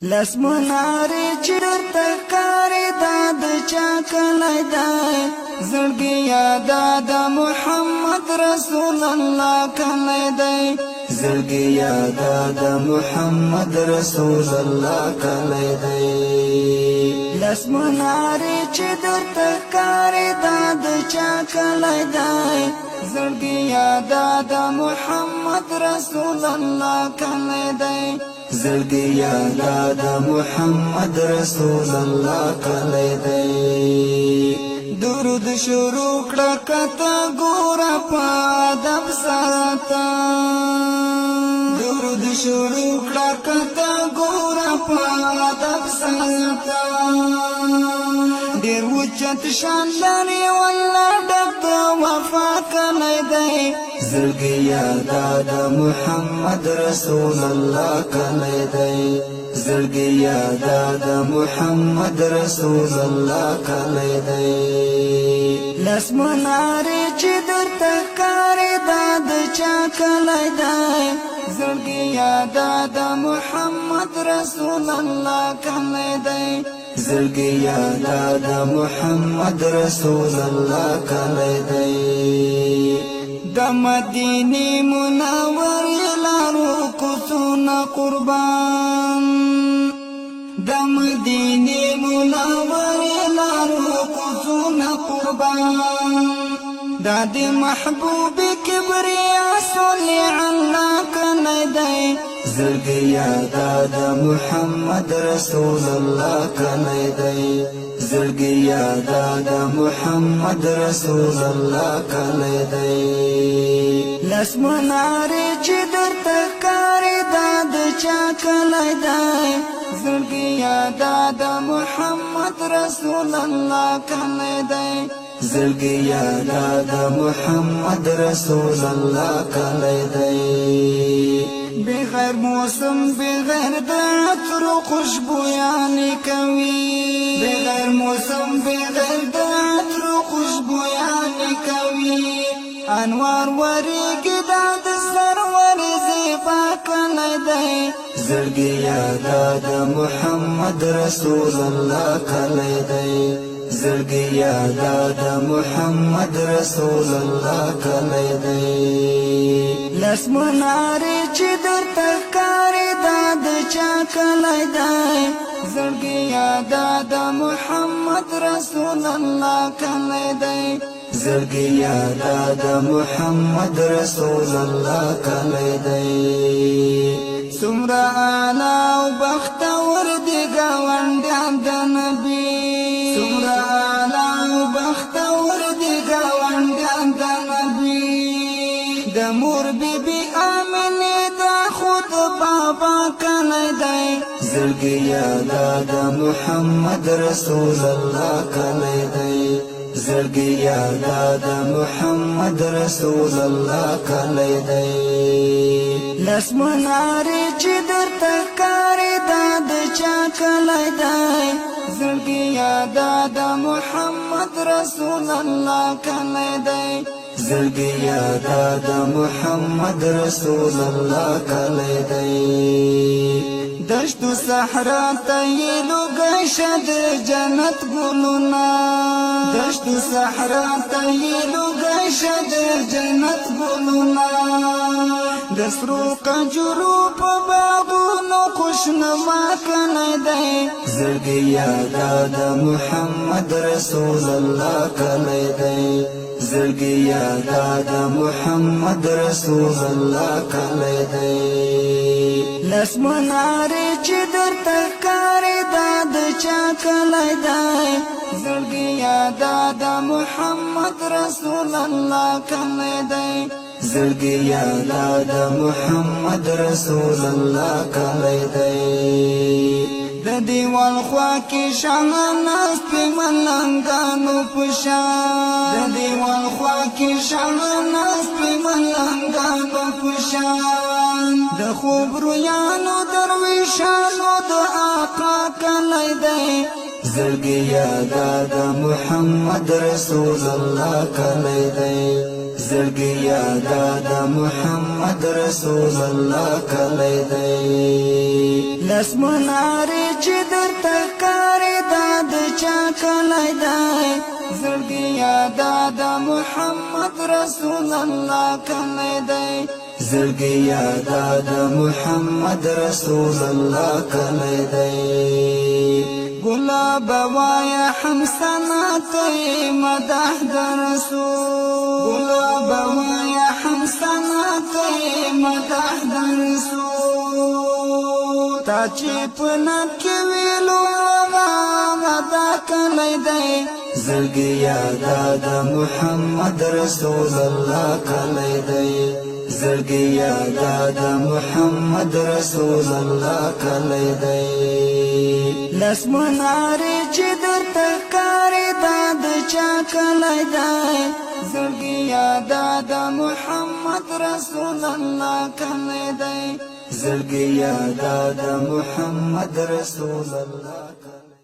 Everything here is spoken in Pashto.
لس مناری چر تکاری داد چاکلی دای زړګي یادا د محمد رسول الله کلی دی زړګي یادا د محمد رسول الله کلی دی لس مناری چر تکاری داد چاکلی دای زړګي یادا د محمد رسول الله کلی دی زړګي یادا د محمد رسول الله کلی دی درود شروع کړه کته ګور په ادب ساته درود شروع کړه کته ګور په ادب ساته ډیر وچت شان لري والله ډک وفا کلی دی زړګي یادا د محمد رسول الله کلی دی زړګي یادا د محمد رسول الله کلی دی لس مناری چې درته ښکاري دا د چا کلی دی زړګي یادا د محمد رسول الله کلی دی زړګي یادا د محمد رسول الله کلی دی د مدینه منور لارو کوڅونه قربان د مدینه منور لارو کوڅونه قربان د محبوب کبریا صلی الله کلی دی زړګي یادا د محمد رسول الله کلی دی زړګي یادا د محمد رسول الله کلی دی لس مناری چې درته ښکاري دا د چا کلی دی زړګي یادا د محمد رسول الله کلی دی زړګي یادا د محمد رسول الله کلی دی بغیر موسم بغیر د عطر خوشبویانې کوي بغیر موسم بغیر د عطر خوشبویانې کوي انوار وریږي دا د سرور زیبا کلی دی زړګي یادا د محمد رسول الله کلی دی زړګي یادا د محمد رسول الله کلی دی لس مناری چې درته ښکاري دا د چا کلی دی زړګي یادا د محمد رسول الله کلی دی زړګي یادا د محمد رسول الله کلی دی څومره اعلی او بختور دي ګاونډیان د نبي څومره اعلی او بختور دي ګاونډیان د نبي د مور بیبي آمنې دا خود بابا کلی دی زړګي یادا د محمد رسول الله کلی دی زړګي یادا د محمد رسول الله کلی دی لس مناری چې درته ښکاري دا د چا کلی دی زړګي یادا د محمد رسول الله کلی دی زړګي یادا د محمد رسول الله کلی دی دشتو صحرا ته یې لوګی شه د جنت ګلونه دشتو صحرا ته یې لوګی شه د جنت ګلونه د سرو کنجرو په باغونو خوشنما کلی دی زړګي یادا د محمد رسول الله کلی دی زړګي یادا د محمد رسول الله کلی دی لس مناری چې درته ښکاري دا د چا کلی دی زړګي یادا د محمد رسول الله کلی دی زړګي یادا د محمد رسول الله کلی دی د دیوال خوا کې شاهناز په ملنګانو پشان د دیوال خوا کې شاهناز په ملنګانو پشان د خوب رویانو درویشانو د آقا کلی دی زړګي یادا د محمد رسول الله کلی دی زړګي یادا د محمد رسول الله کلی دی لاس منارې چې درته ښکاري دا د چا کلی دی زړګي یادا د محمد رسول الله کلی دی زړګي یادا د محمد رسول الله کلی دی گلاب وایا حمسنا توی مدح در رسول گلاب وایا حمسنا توی مدح در رسول تا چې پنات کې ویلو غدا کلی دی زړګي یادا د محمد رسول الله کلی دی زړګي یادا د محمد رسول الله کلی دی لاس منارې چې درته ښکاري دا د چا کلی دی زړګي یادا د محمد رسول الله کلی دی زړګي یادا د محمد رسول الله کلی